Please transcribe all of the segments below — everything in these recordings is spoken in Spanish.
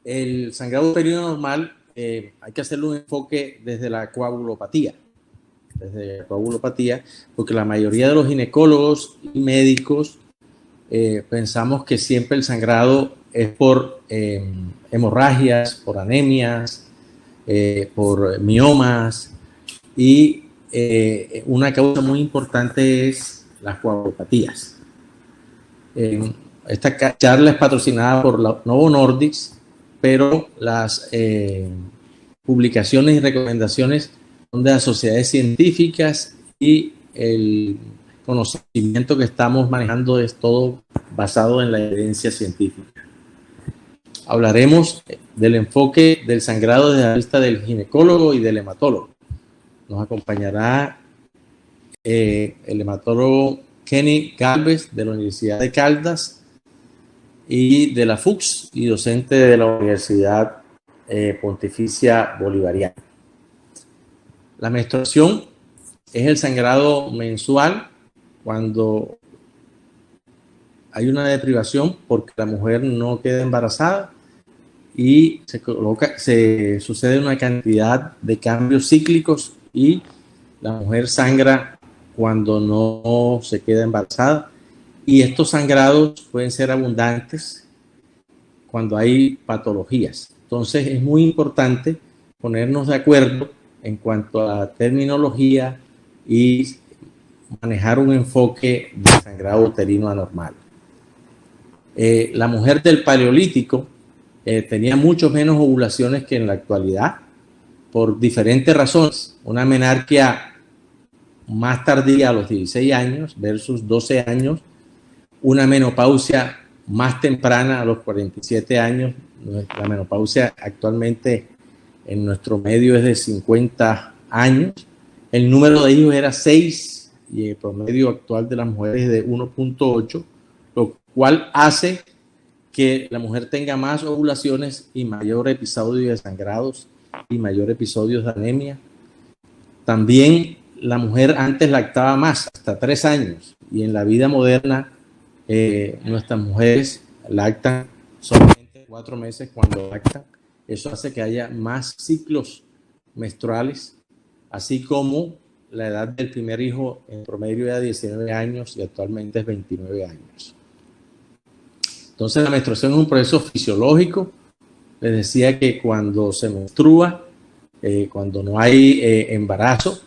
El sangrado uterino normal hay que hacerle un enfoque desde la coagulopatía, porque la mayoría de los ginecólogos y médicos pensamos que siempre el sangrado es por hemorragias, por anemias, por miomas, y una causa muy importante es las coagulopatías. Esta charla es patrocinada por la Novo Nordisk, pero las publicaciones y recomendaciones son de las sociedades científicas y el conocimiento que estamos manejando es todo basado en la evidencia científica. Hablaremos del enfoque del sangrado desde la vista del ginecólogo y del hematólogo. Nos acompañará el hematólogo Kenny Galvez de la Universidad de Caldas y de la FUCS y docente de la Universidad Pontificia Bolivariana. La menstruación es el sangrado mensual cuando hay una deprivación porque la mujer no queda embarazada y se sucede una cantidad de cambios cíclicos y la mujer sangra cuando no se queda embarazada, y estos sangrados pueden ser abundantes cuando hay patologías. Entonces es muy importante ponernos de acuerdo en cuanto a la terminología y manejar un enfoque de sangrado uterino anormal. La mujer del Paleolítico tenía mucho menos ovulaciones que en la actualidad por diferentes razones. Una menarquia más tardía a los 16 años versus 12 años, una menopausia más temprana a los 47 años. La menopausia actualmente en nuestro medio es de 50 años. El número de hijos era 6 y el promedio actual de las mujeres es de 1.8, lo cual hace que la mujer tenga más ovulaciones y mayor episodio de sangrados y mayor episodios de anemia. También la mujer antes lactaba más, hasta 3 años, y en la vida moderna nuestras mujeres lactan solamente 4 meses cuando lactan. Eso hace que haya más ciclos menstruales, así como la edad del primer hijo en promedio era 19 años y actualmente es 29 años. Entonces la menstruación es un proceso fisiológico. Les decía que cuando se menstrua, cuando no hay embarazo,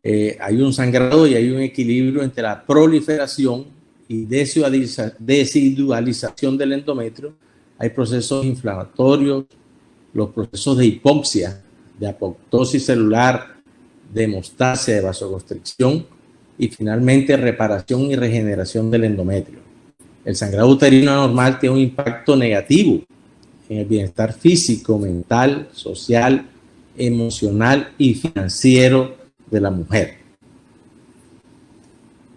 hay un sangrado y hay un equilibrio entre la proliferación y desidualización del endometrio. Hay procesos inflamatorios, los procesos de hipoxia, de apoptosis celular, de hemostasia, de vasoconstricción y finalmente reparación y regeneración del endometrio. El sangrado uterino anormal tiene un impacto negativo en el bienestar físico, mental, social, emocional y financiero de la mujer.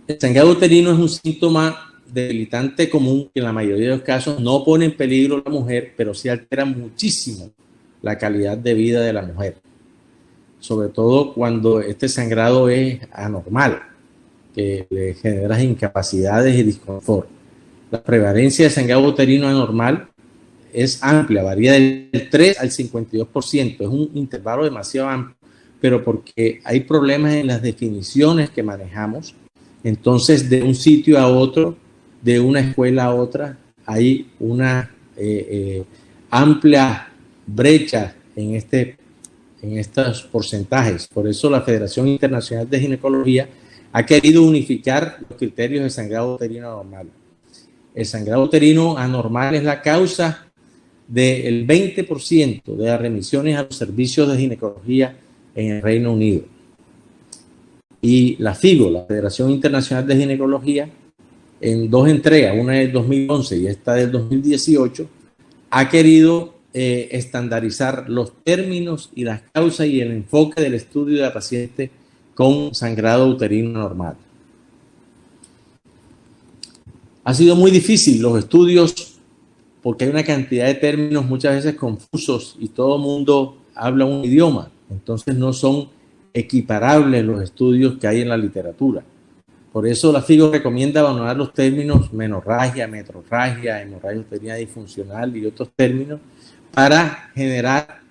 El sangrado uterino es un síntoma debilitante común que en la mayoría de los casos no pone en peligro a la mujer, pero sí altera muchísimo la calidad de vida de la mujer, sobre todo cuando este sangrado es anormal, que le genera incapacidades y disconfort. La prevalencia de sangrado uterino anormal es amplia, varía del 3 al 52%, es un intervalo demasiado amplio, pero porque hay problemas en las definiciones que manejamos. Entonces, de un sitio a otro, de una escuela a otra, hay una amplia brecha en estos porcentajes. Por eso la Federación Internacional de Ginecología ha querido unificar los criterios de sangrado uterino anormal. El sangrado uterino anormal es la causa del 20% de las remisiones a los servicios de ginecología en el Reino Unido. Y la FIGO, la Federación Internacional de Ginecología, en 2 entregas, una del 2011 y esta del 2018, ha querido estandarizar los términos y las causas y el enfoque del estudio de la paciente con sangrado uterino anormal. Ha sido muy difícil los estudios porque hay una cantidad de términos muchas veces confusos y todo el mundo habla un idioma, entonces no son equiparables los estudios que hay en la literatura. Por eso la FIGO recomienda abandonar los términos menorragia, metrorragia, hemorragia uterina disfuncional y otros términos, para generar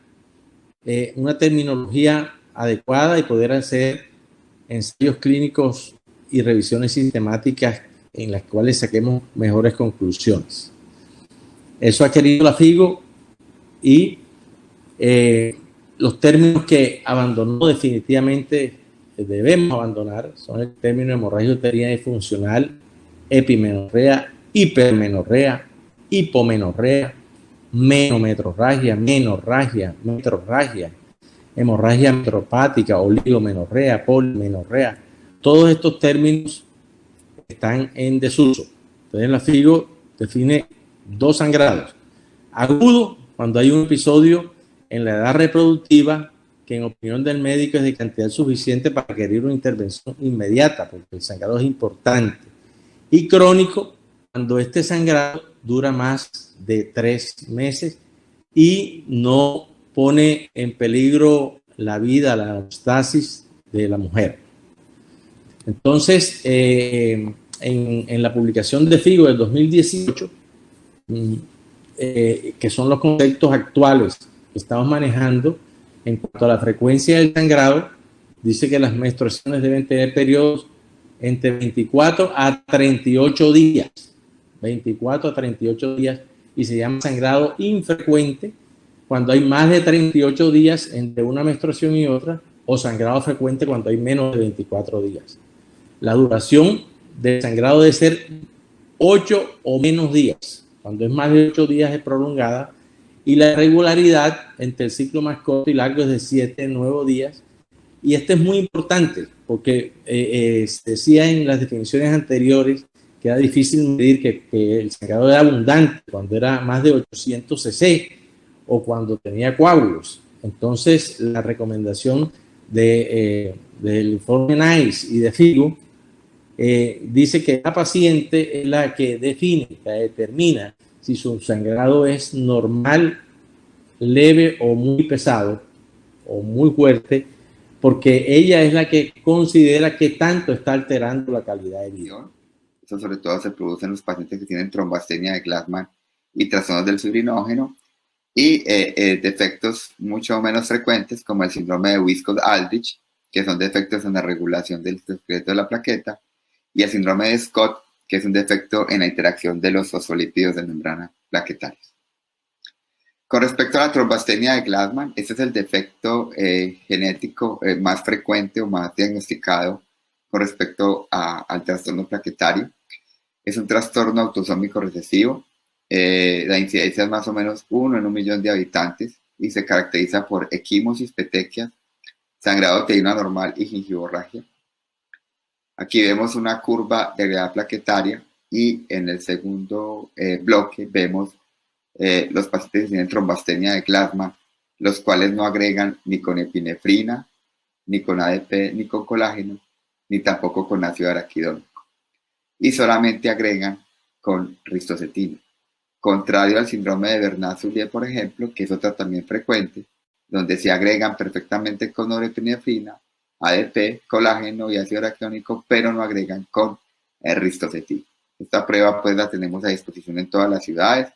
una terminología adecuada y poder hacer ensayos clínicos y revisiones sistemáticas en las cuales saquemos mejores conclusiones. Eso ha querido la FIGO y los términos que abandonó definitivamente debemos abandonar son el término hemorragia uterina disfuncional, epimenorrea, hipermenorrea, hipomenorrea, menometrorragia, menorragia, metrorragia, hemorragia metropática, oligomenorrea, polimenorrea. Todos estos términos están en desuso. Entonces la FIGO define dos sangrados. Agudo, cuando hay un episodio en la edad reproductiva que en opinión del médico es de cantidad suficiente para requerir una intervención inmediata, porque el sangrado es importante. Y crónico, cuando este sangrado dura más de 3 meses y no pone en peligro la vida, la homeostasis de la mujer. Entonces, en la publicación de FIGO del 2018, que son los conceptos actuales que estamos manejando en cuanto a la frecuencia del sangrado, dice que las menstruaciones deben tener periodos entre 24 a 38 días. 24 a 38 días, y se llama sangrado infrecuente cuando hay más de 38 días entre una menstruación y otra, o sangrado frecuente cuando hay menos de 24 días. La duración del sangrado debe ser 8 o menos días. Cuando es más de 8 días es prolongada, y la regularidad entre el ciclo más corto y largo es de 7 a 9 días. Y esto es muy importante porque se decía en las definiciones anteriores que era difícil medir que el sangrado era abundante cuando era más de 800 cc o cuando tenía coágulos. Entonces, la recomendación del informe NICE y de FIGO dice que la paciente es la que define, que determina si su sangrado es normal, leve o muy pesado o muy fuerte, porque ella es la que considera que tanto está alterando la calidad de vida. Eso sobre todo se produce en los pacientes que tienen trombastenia de Glassman y trastornos del fibrinógeno, y defectos mucho menos frecuentes como el síndrome de Wiskott-Aldrich, que son defectos en la regulación del citoesqueleto de la plaqueta, y el síndrome de Scott, que es un defecto en la interacción de los fosfolípidos de membrana plaquetarios. Con respecto a la trombastenia de Glassman, este es el defecto genético más frecuente o más diagnosticado con respecto al trastorno plaquetario. Es un trastorno autosómico recesivo. La incidencia es más o menos 1 en 1 millón de habitantes y se caracteriza por equimosis, petequias, sangrado uterino anormal y gingivorragia. Aquí vemos una curva de agregación plaquetaria, y en el segundo bloque vemos los pacientes que tienen trombastenia de Glassman, los cuales no agregan ni con epinefrina, ni con ADP, ni con colágeno, ni tampoco con ácido araquidónico, y solamente agregan con ristocetina. Contrario al síndrome de Bernard-Soulier, por ejemplo, que es otro también frecuente, donde se agregan perfectamente con norepinefrina, ADP, colágeno y ácido araquidónico, pero no agregan con ristocetina. Esta prueba pues la tenemos a disposición en todas las ciudades,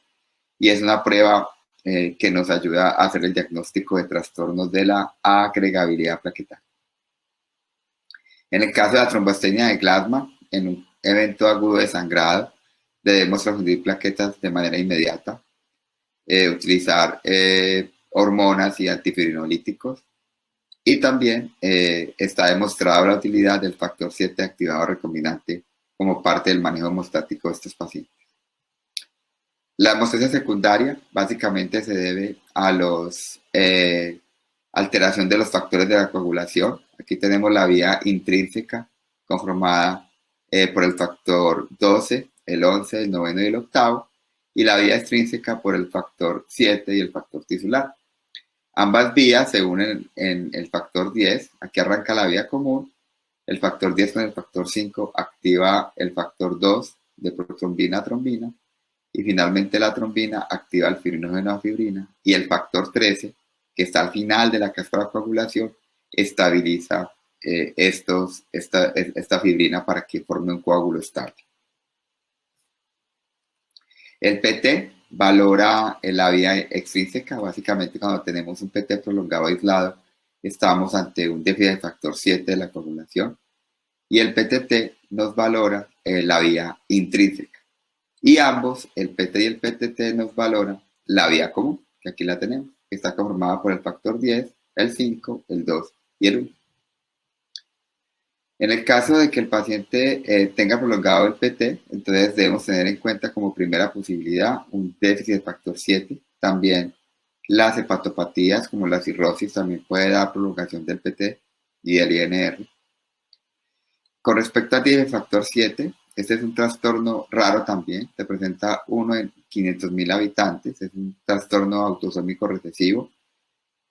y es una prueba que nos ayuda a hacer el diagnóstico de trastornos de la agregabilidad plaquetaria. En el caso de la trombastenia de Glassman, en un evento agudo de sangrado, debemos transfundir plaquetas de manera inmediata, utilizar hormonas y antifibrinolíticos, y también está demostrada la utilidad del factor 7 activado recombinante como parte del manejo hemostático de estos pacientes. La hemostasia secundaria básicamente se debe a los alteración de los factores de la coagulación. Aquí tenemos la vía intrínseca conformada por el factor 12, el 11, el 9 y el 8, y la vía extrínseca por el factor 7 y el factor tisular. Ambas vías se unen en el factor 10, aquí arranca la vía común. El factor 10 con el factor 5 activa el factor 2 de protrombina a trombina, y finalmente la trombina activa el fibrinógeno a fibrina, y el factor 13, que está al final de la cascada de coagulación, estabiliza esta fibrina para que forme un coágulo estable. El PT valora la vía extrínseca. Básicamente, cuando tenemos un PT prolongado aislado, estamos ante un déficit de factor 7 de la coagulación. Y el PTT nos valora la vía intrínseca. Y ambos, el PT y el PTT, nos valoran la vía común, que aquí la tenemos, que está conformada por el factor 10, el 5, el 2 y el 1. En el caso de que el paciente tenga prolongado el PT, entonces debemos tener en cuenta como primera posibilidad un déficit de factor 7. También las hepatopatías, como la cirrosis, también puede dar prolongación del PT y del INR. Con respecto al déficit de factor 7, este es un trastorno raro también, se presenta 1 en 500.000 habitantes, es un trastorno autosómico recesivo.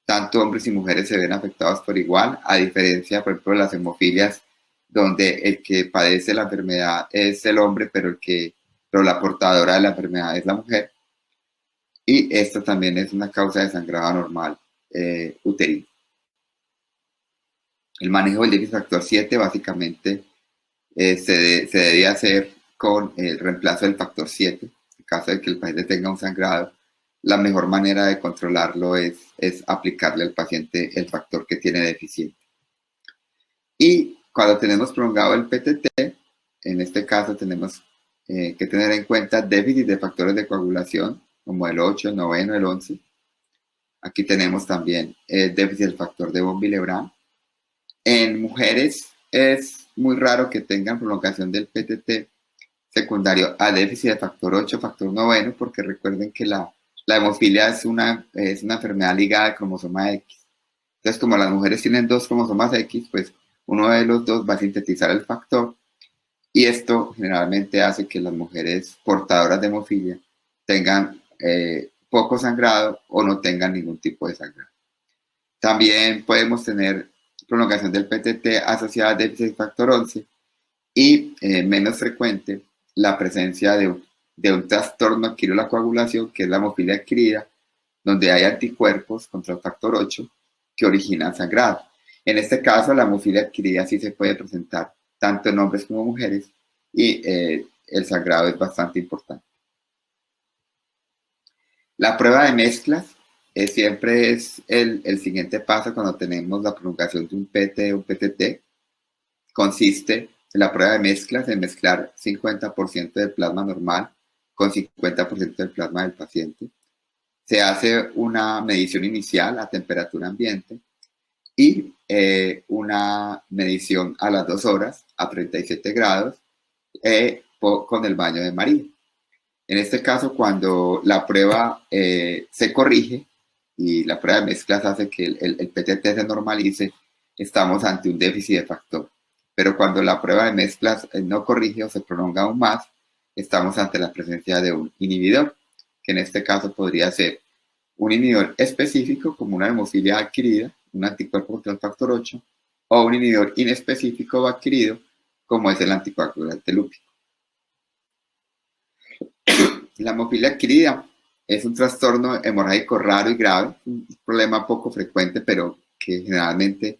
Tanto hombres y mujeres se ven afectados por igual, a diferencia, por ejemplo, de las hemofilias, donde el que padece la enfermedad es el hombre, pero la portadora de la enfermedad es la mujer. Y esto también es una causa de sangrado anormal uterino. El manejo del déficit factor 7 básicamente se debe hacer con el reemplazo del factor 7. En caso de que el paciente tenga un sangrado, la mejor manera de controlarlo es aplicarle al paciente el factor que tiene deficiente. Y cuando tenemos prolongado el PTT, en este caso tenemos que tener en cuenta déficit de factores de coagulación, como el 8, el 9, el 11. Aquí tenemos también déficit del factor de von Willebrand. En mujeres es muy raro que tengan prolongación del PTT secundario a déficit de factor 8, factor 9, porque recuerden que la hemofilia es una enfermedad ligada al cromosoma X. Entonces, como las mujeres tienen 2 cromosomas X, pues uno de los 2 va a sintetizar el factor, y esto generalmente hace que las mujeres portadoras de hemofilia tengan poco sangrado o no tengan ningún tipo de sangrado. También podemos tener prolongación del PTT asociada a déficit de factor 11 y menos frecuente la presencia de un trastorno adquirido de la coagulación, que es la hemofilia adquirida, donde hay anticuerpos contra el factor 8 que originan sangrado. En este caso, la hemofilia adquirida sí se puede presentar tanto en hombres como mujeres, y el sangrado es bastante importante. La prueba de mezclas siempre es el siguiente paso cuando tenemos la prolongación de un PT o un PTT. Consiste en la prueba de mezclas en mezclar 50% del plasma normal con 50% del plasma del paciente. Se hace una medición inicial a temperatura ambiente y una medición a las 2 horas a 37 grados con el baño de María. En este caso, cuando la prueba se corrige y la prueba de mezclas hace que el PTT se normalice, estamos ante un déficit de factor. Pero cuando la prueba de mezclas no corrige o se prolonga aún más, estamos ante la presencia de un inhibidor, que en este caso podría ser un inhibidor específico, como una hemofilia adquirida, un anticuerpo contra el factor 8, o un inhibidor inespecífico o adquirido, como es el anticoagulante lúpico. La hemofilia adquirida es un trastorno hemorrágico raro y grave, un problema poco frecuente, pero que generalmente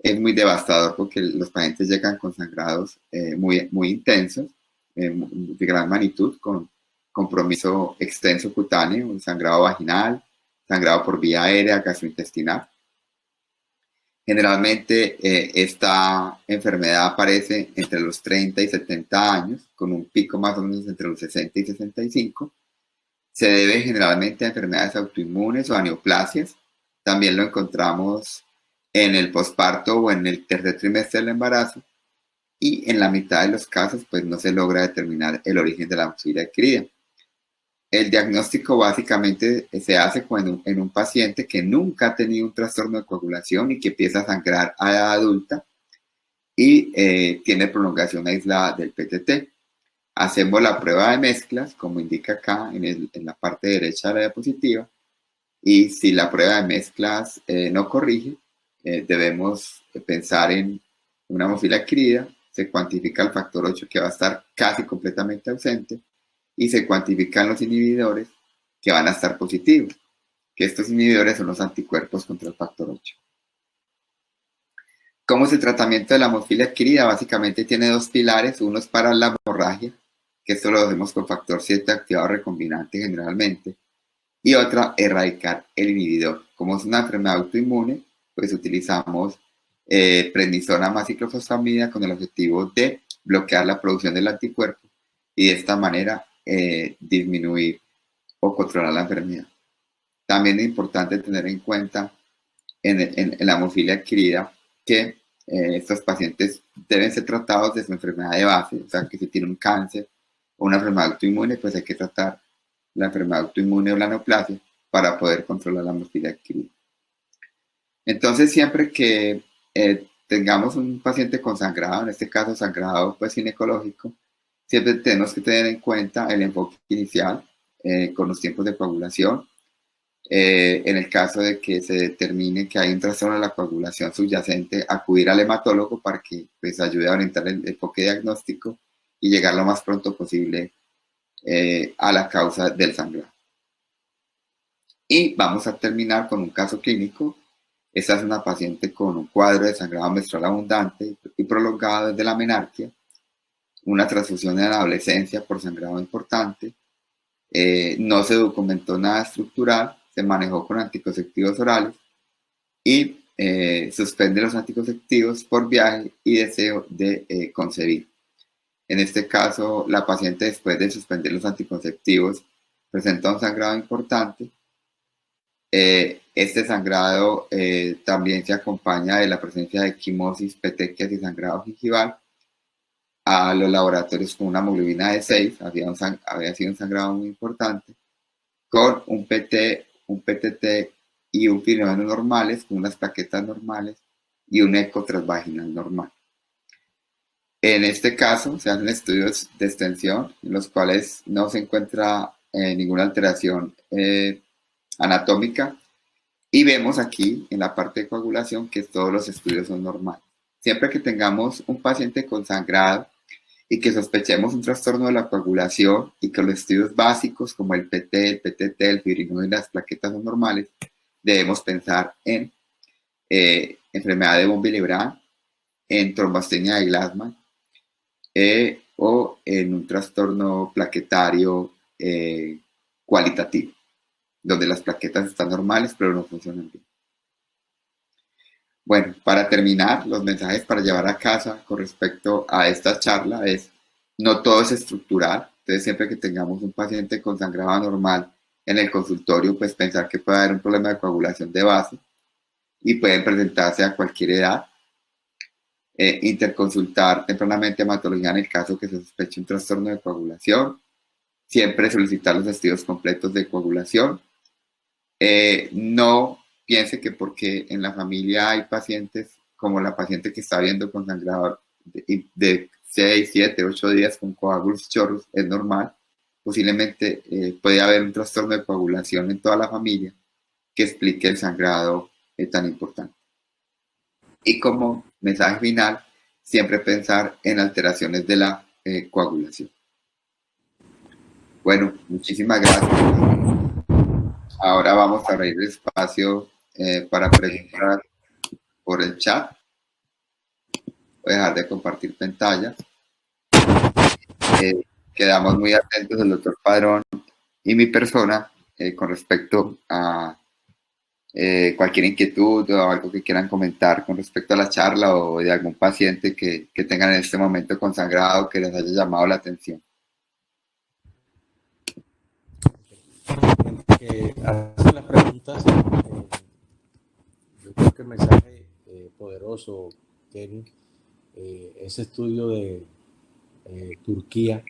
es muy devastador porque los pacientes llegan con sangrados muy intensos, de gran magnitud, con compromiso extenso cutáneo, sangrado vaginal, sangrado por vía aérea, gastrointestinal. Generalmente esta enfermedad aparece entre los 30 y 70 años, con un pico más o menos entre los 60 y 65. Se debe generalmente a enfermedades autoinmunes o a neoplasias. También lo encontramos en el posparto o en el tercer trimestre del embarazo, y en la mitad de los casos pues no se logra determinar el origen de la hemofilia adquirida. El diagnóstico básicamente se hace en un paciente que nunca ha tenido un trastorno de coagulación y que empieza a sangrar a edad adulta y tiene prolongación aislada del PTT. Hacemos la prueba de mezclas, como indica acá en la parte derecha de la diapositiva, y si la prueba de mezclas no corrige, debemos pensar en una hemofilia adquirida. Se cuantifica el factor 8, que va a estar casi completamente ausente, y se cuantifican los inhibidores que van a estar positivos, que estos inhibidores son los anticuerpos contra el factor 8. ¿Cómo es el tratamiento de la hemofilia adquirida? Básicamente tiene 2 pilares. Uno es para la hemorragia, que esto lo hacemos con factor 7 activado recombinante generalmente, y otra, erradicar el inhibidor. Como es una enfermedad autoinmune, pues utilizamos prednisona más ciclofosfamida con el objetivo de bloquear la producción del anticuerpo y de esta manera disminuir o controlar la enfermedad. También es importante tener en cuenta en la hemofilia adquirida que estos pacientes deben ser tratados de su enfermedad de base, o sea que si tiene un cáncer o una enfermedad autoinmune, pues hay que tratar la enfermedad autoinmune o la neoplasia para poder controlar la hemofilia adquirida. Entonces, siempre que tengamos un paciente con sangrado, en este caso sangrado pues ginecológico, siempre tenemos que tener en cuenta el enfoque inicial con los tiempos de coagulación. En el caso de que se determine que hay un trastorno de la coagulación subyacente, acudir al hematólogo para que pues, ayude a orientar el enfoque diagnóstico y llegar lo más pronto posible a la causa del sangrado. Y vamos a terminar con un caso clínico. Esta es una paciente con un cuadro de sangrado menstrual abundante y prolongado desde la menarquia, una transfusión en la adolescencia por sangrado importante, no se documentó nada estructural, se manejó con anticonceptivos orales y suspende los anticonceptivos por viaje y deseo de concebir. En este caso, la paciente después de suspender los anticonceptivos presenta un sangrado importante. Este sangrado también se acompaña de la presencia de quimosis, petequias y sangrado gingival. A los laboratorios con una hemoglobina de 6, había sido un sangrado muy importante, con un PTT y un pirinógeno normales, con unas plaquetas normales y un eco transvaginal normal. En este caso, se hacen estudios de extensión en los cuales no se encuentra ninguna alteración anatómica y vemos aquí en la parte de coagulación que todos los estudios son normales. Siempre que tengamos un paciente con sangrado y que sospechemos un trastorno de la coagulación y que los estudios básicos como el PT, el PTT, el fibrinogen y las plaquetas son normales, debemos pensar en enfermedad de von Willebrand, en trombostenia de Glassman o en un trastorno plaquetario cualitativo, donde las plaquetas están normales pero no funcionan bien. Bueno, para terminar, los mensajes para llevar a casa con respecto a esta charla es: no todo es estructural. Entonces, siempre que tengamos un paciente con sangrado anormal en el consultorio, pues pensar que puede haber un problema de coagulación de base y pueden presentarse a cualquier edad. Interconsultar tempranamente hematología en el caso que se sospeche un trastorno de coagulación. Siempre solicitar los estudios completos de coagulación. No piense que porque en la familia hay pacientes como la paciente que está viendo con sangrado de 6, 7, 8 días con coágulos chorros, es normal. Posiblemente puede haber un trastorno de coagulación en toda la familia que explique el sangrado tan importante. Y como mensaje final, siempre pensar en alteraciones de la coagulación. Bueno, muchísimas gracias. Ahora vamos a abrir el espacio para preguntar por el chat. Voy a dejar de compartir pantalla. Quedamos muy atentos del doctor Padrón y mi persona con respecto a cualquier inquietud o algo que quieran comentar con respecto a la charla o de algún paciente que tengan en este momento con sangrado que les haya llamado la atención. Que hacen las preguntas, yo creo que el mensaje poderoso, Kenny, ese estudio de Turquía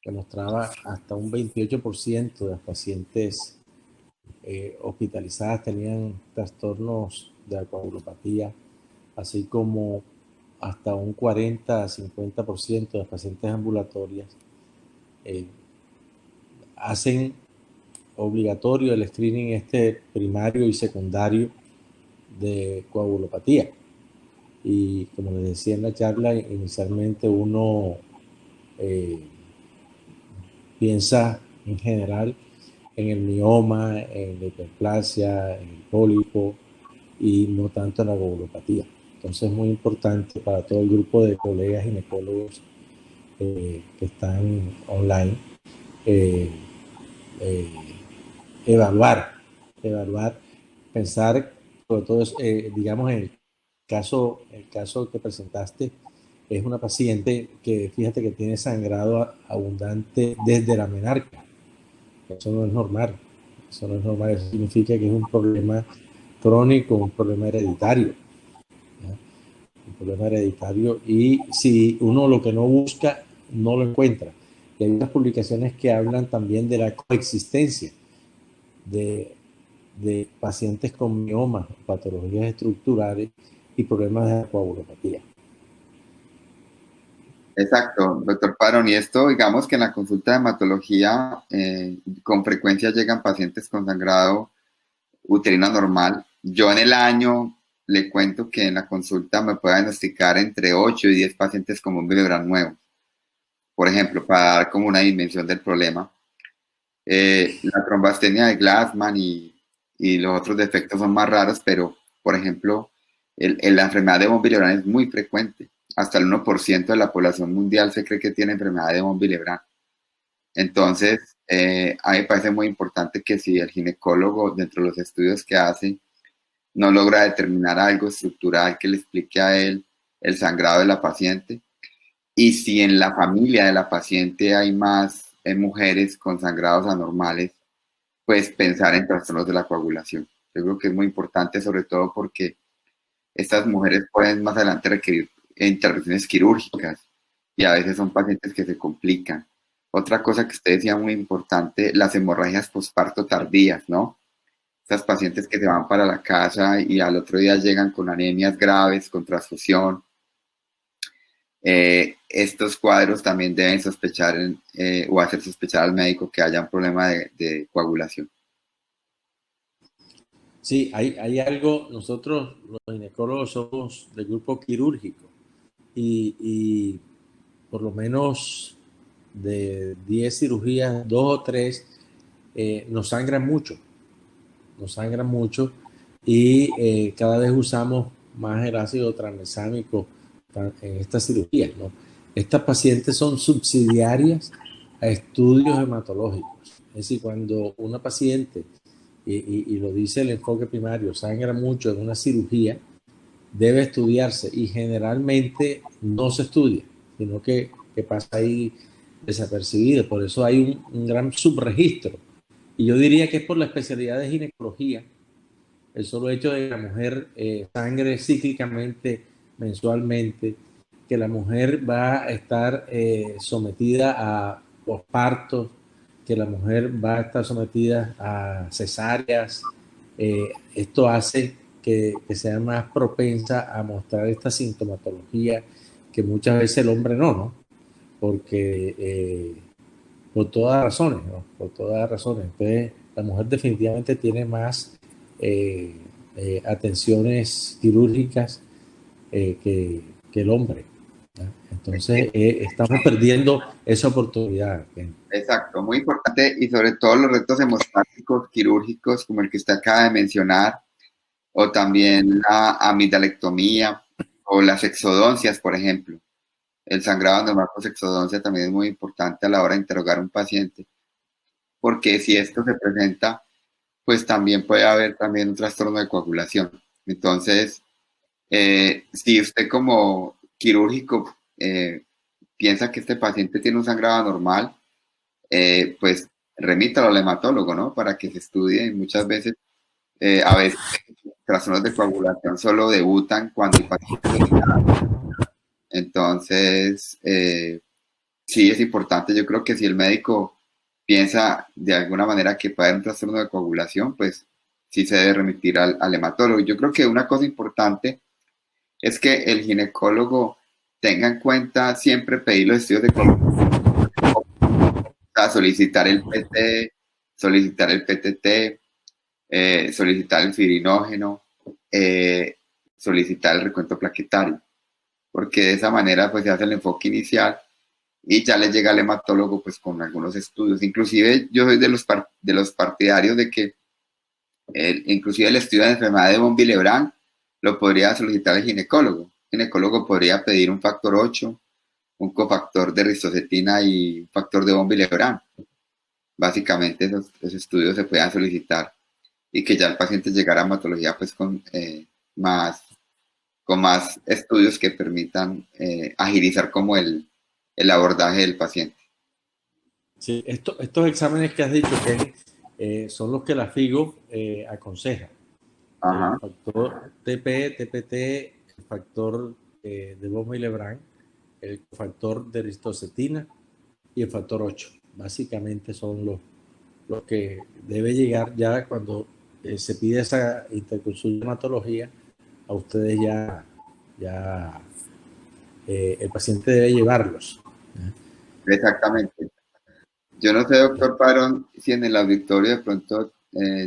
que mostraba hasta un 28% de las pacientes hospitalizadas tenían trastornos de la coagulopatía, así como hasta un 40-50% de las pacientes ambulatorias hacen obligatorio el screening primario y secundario de coagulopatía. Y como les decía en la charla, inicialmente uno piensa en general en el mioma, en la hiperplasia, en el pólipo y no tanto en la coagulopatía. Entonces es muy importante para todo el grupo de colegas ginecólogos que están online, eh, eh, evaluar, pensar, sobre todo, digamos, el caso que presentaste, es una paciente que, fíjate, que tiene sangrado abundante desde la menarca. Eso no es normal. Eso no es normal. Eso significa que es un problema crónico, un problema hereditario. ¿Ya? Un problema hereditario. Y si uno lo que no busca, no lo encuentra. Y hay unas publicaciones que hablan también de la coexistencia de, de pacientes con miomas, patologías estructurales y problemas de coagulopatía. Exacto, doctor Parón. Y esto, digamos que en la consulta de hematología, con frecuencia llegan pacientes con sangrado uterino normal. Yo en el año le cuento que en la consulta me puede diagnosticar entre 8 y 10 pacientes con un Willebrand nuevo. Por ejemplo, para dar como una dimensión del problema. La trombastenia de Glassman y los otros defectos son más raros, pero, por ejemplo, la enfermedad de von Willebrand es muy frecuente. Hasta el 1% de la población mundial se cree que tiene enfermedad de von Willebrand. Entonces, a mí me parece muy importante que si el ginecólogo, dentro de los estudios que hace, no logra determinar algo estructural que le explique a él el sangrado de la paciente, y si en la familia de la paciente hay más mujeres con sangrados anormales, pues pensar en trastornos de la coagulación. Yo creo que es muy importante, sobre todo porque estas mujeres pueden más adelante requerir intervenciones quirúrgicas y a veces son pacientes que se complican. Otra cosa que usted decía muy importante, las hemorragias posparto tardías, ¿no? Estas pacientes que se van para la casa y al otro día llegan con anemias graves, con transfusión. Estos cuadros también deben sospechar o hacer sospechar al médico que haya un problema de coagulación. Sí, hay algo, nosotros los ginecólogos somos del grupo quirúrgico y por lo menos de 10 cirugías, 2 o 3 nos sangran mucho y cada vez usamos más el ácido tranexámico en estas cirugías, ¿no? Estas pacientes son subsidiarias a estudios hematológicos. Es decir, cuando una paciente, y lo dice el enfoque primario, sangra mucho en una cirugía, debe estudiarse y generalmente no se estudia, sino que pasa ahí desapercibido. Por eso hay un gran subregistro. Y yo diría que es por la especialidad de ginecología, el solo hecho de que la mujer sangre cíclicamente, mensualmente, que la mujer va a estar sometida a los partos, que la mujer va a estar sometida a cesáreas. Esto hace que sea más propensa a mostrar esta sintomatología que muchas veces el hombre no, porque por todas razones, ¿no? Por todas razones. Entonces, la mujer definitivamente tiene más atenciones quirúrgicas que el hombre, ¿no? Entonces, estamos perdiendo esa oportunidad. Exacto, muy importante, y sobre todo los retos hemostáticos quirúrgicos como el que usted acaba de mencionar, o también la amidalectomía o las exodoncias, por ejemplo. El sangrado anormal por exodoncia también es muy importante a la hora de interrogar a un paciente, porque si esto se presenta, pues también puede haber también un trastorno de coagulación. Entonces, si usted como quirúrgico piensa que este paciente tiene un sangrado anormal, pues remítalo al hematólogo, ¿no? Para que se estudie. Y muchas veces, a veces, trastornos de coagulación solo debutan cuando el paciente tiene nada. Entonces, sí es importante. Yo creo que si el médico piensa de alguna manera que puede haber un trastorno de coagulación, pues sí se debe remitir al hematólogo. Yo creo que una cosa importante es que el ginecólogo tenga en cuenta siempre pedir los estudios de coagulación, solicitar el PT, solicitar el PTT, solicitar el fibrinógeno, solicitar el recuento plaquetario, porque de esa manera pues se hace el enfoque inicial y ya le llega al hematólogo pues con algunos estudios. Inclusive yo soy de los partidarios de que inclusive el estudio de enfermedad de von Willebrand lo podría solicitar el ginecólogo. El ginecólogo podría pedir un factor 8 un cofactor de ristocetina y un factor de von Willebrand. Básicamente esos estudios se puedan solicitar y que ya el paciente llegara a hematología pues con más estudios que permitan agilizar como el abordaje del paciente. Sí, estos exámenes que has dicho que son los que la FIGO aconseja. Ajá. El factor TP, TPT, el factor de von Willebrand, el factor de ristocetina y el factor 8. Básicamente son los que debe llegar ya cuando se pide esa interconsulta de hematología. A ustedes ya el paciente debe llevarlos. Exactamente. Yo no sé, doctor Padrón, si en el auditorio de pronto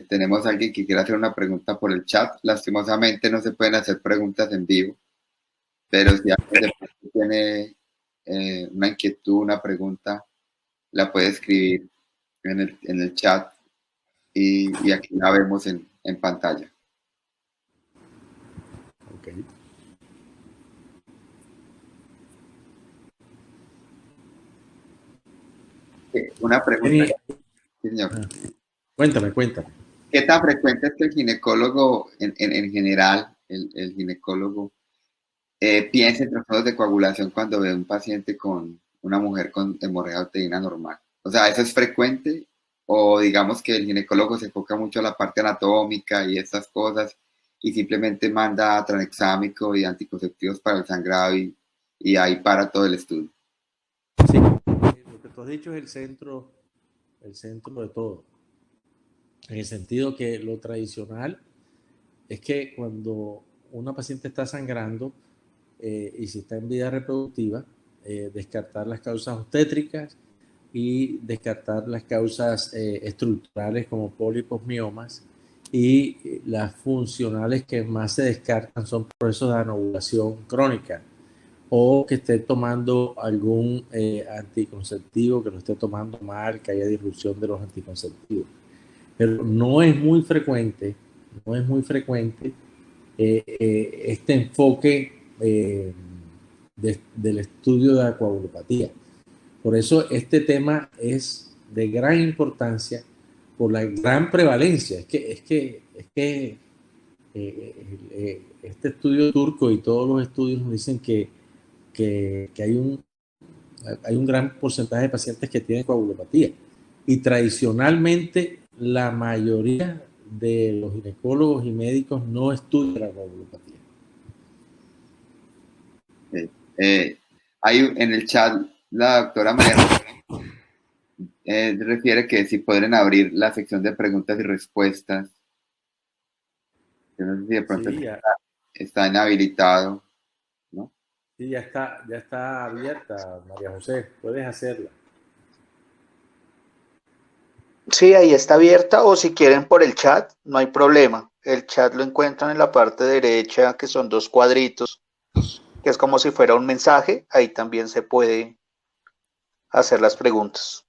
tenemos a alguien que quiera hacer una pregunta por el chat. Lastimosamente no se pueden hacer preguntas en vivo, pero si alguien de pronto tiene una inquietud, una pregunta, la puede escribir en el chat y aquí la vemos en pantalla. Okay. Una pregunta, señor. Cuéntame. ¿Qué tan frecuente es que el ginecólogo, en general, el ginecólogo, piense en trastornos de coagulación cuando ve un paciente con una mujer con hemorragia uterina normal? O sea, ¿eso es frecuente? O digamos que el ginecólogo se enfoca mucho a la parte anatómica y estas cosas y simplemente manda tranexámico y anticonceptivos para el sangrado y ahí para todo el estudio. Sí, lo que tú has dicho es el centro de todo. En el sentido que lo tradicional es que cuando una paciente está sangrando y si está en vida reproductiva, descartar las causas obstétricas y descartar las causas estructurales como pólipos, miomas, y las funcionales que más se descartan son procesos de anovulación crónica o que esté tomando algún anticonceptivo, que lo esté tomando mal, que haya disrupción de los anticonceptivos. Pero no es muy frecuente este enfoque del estudio de la coagulopatía. Por eso este tema es de gran importancia por la gran prevalencia. Este estudio turco y todos los estudios nos dicen que hay un gran porcentaje de pacientes que tienen coagulopatía. Y tradicionalmente la mayoría de los ginecólogos y médicos no estudian la coagulopatía. Hay en el chat la doctora María refiere que si pueden abrir la sección de preguntas y respuestas. Yo no sé si de pronto Sí, está inhabilitado, ¿no? sí, ya está abierta, María José, puedes hacerla. Sí, ahí está abierta o si quieren por el chat, no hay problema. El chat lo encuentran en la parte derecha, que son dos cuadritos, que es como si fuera un mensaje. Ahí también se puede hacer las preguntas.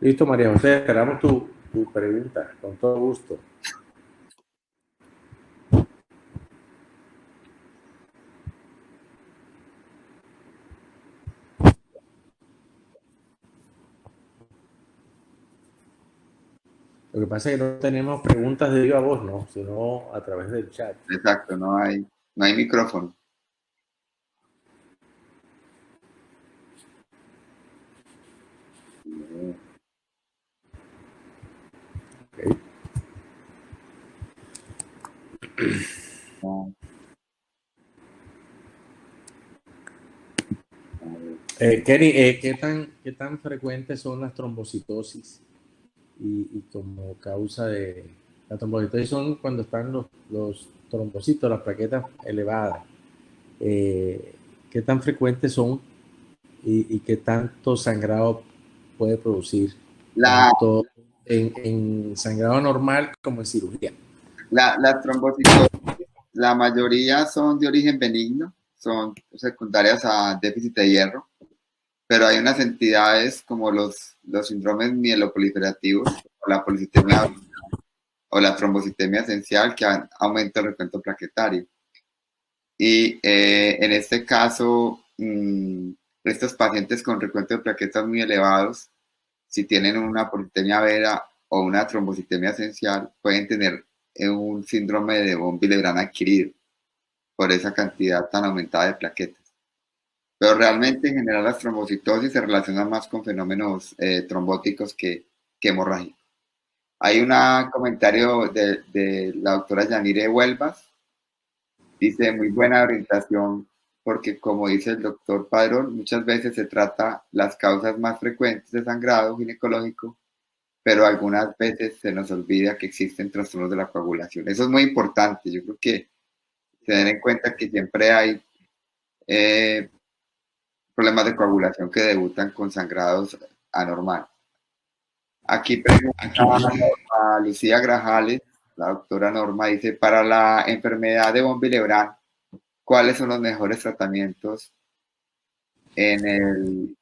Listo, María José, esperamos tu pregunta, con todo gusto. Lo que pasa es que no tenemos preguntas de viva voz, no, sino a través del chat. Exacto, no hay micrófono. Okay. No. Kenny, ¿qué tan frecuentes son las trombocitosis y como causa de la trombocitosis son cuando están los trombocitos, las plaquetas elevadas? ¿Qué tan frecuentes son y qué tanto sangrado puede producir, tanto en sangrado normal como en cirugía? Las trombocitosis, la mayoría son de origen benigno, son secundarias a déficit de hierro, pero hay unas entidades como los síndromes mieloproliferativos o la policitemia o la trombocitemia esencial que aumenta el recuento plaquetario. Y en este caso, estos pacientes con recuento de plaquetas muy elevados, si tienen una politemia vera o una trombocitemia esencial, pueden tener un síndrome de von Willebrand adquirido por esa cantidad tan aumentada de plaquetas. Pero realmente en general las trombocitosis se relacionan más con fenómenos trombóticos que hemorrágicos. Hay un comentario de la doctora Yanire Huelvas. Dice, muy buena orientación, porque como dice el doctor Padrón, muchas veces se trata las causas más frecuentes de sangrado ginecológico, pero algunas veces se nos olvida que existen trastornos de la coagulación. Eso es muy importante. Yo creo que tener en cuenta que siempre hay problemas de coagulación que debutan con sangrados anormales. Aquí pregunta a Lucía Grajales, la doctora Norma, dice, para la enfermedad de von Willebrand, ¿cuáles son los mejores tratamientos en el,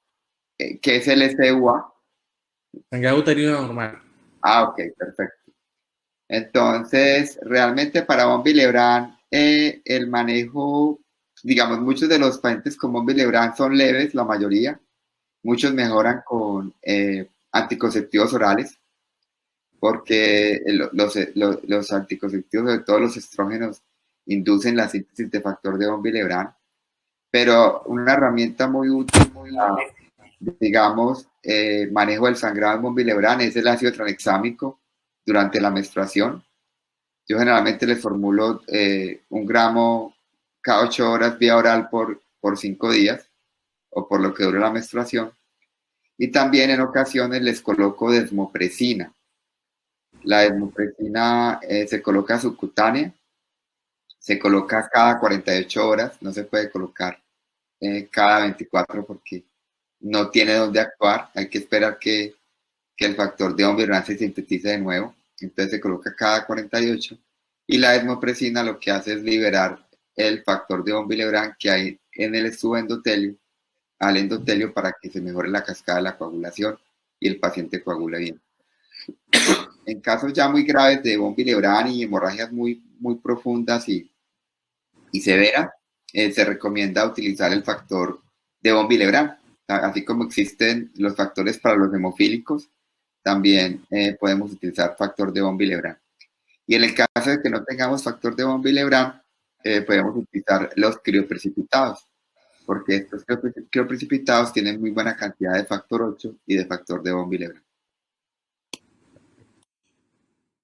qué es el SUA? Sangrado uterino normal. Ah, ok, perfecto. Entonces, realmente para von Willebrand, el manejo, digamos, muchos de los pacientes con von Willebrand son leves, la mayoría. Muchos mejoran con anticonceptivos orales, porque los anticonceptivos, sobre todo los estrógenos, inducen la síntesis de factor de von Willebrand. Pero una herramienta muy útil, digamos, manejo del sangrado en von Willebrand es el ácido tranexámico durante la menstruación. Yo generalmente le formulo 1 gramo cada 8 horas vía oral por 5 días o por lo que dure la menstruación. Y también en ocasiones les coloco desmopresina. La desmopresina se coloca subcutánea, se coloca cada 48 horas, no se puede colocar cada 24 porque no tiene dónde actuar, hay que esperar que el factor de von Willebrand se sintetice de nuevo, entonces se coloca cada 48 y la desmopresina lo que hace es liberar el factor de von Willebrand que hay en el subendotelio al endotelio para que se mejore la cascada de la coagulación y el paciente coagula bien. En casos ya muy graves de von Willebrand y hemorragias muy, muy profundas y severas, se recomienda utilizar el factor de von Willebrand. Así como existen los factores para los hemofílicos, también podemos utilizar factor de von Willebrand. Y en el caso de que no tengamos factor de von Willebrand, podemos utilizar los crioprecipitados, porque estos crioprecipitados tienen muy buena cantidad de factor 8 y de factor de von Willebrand.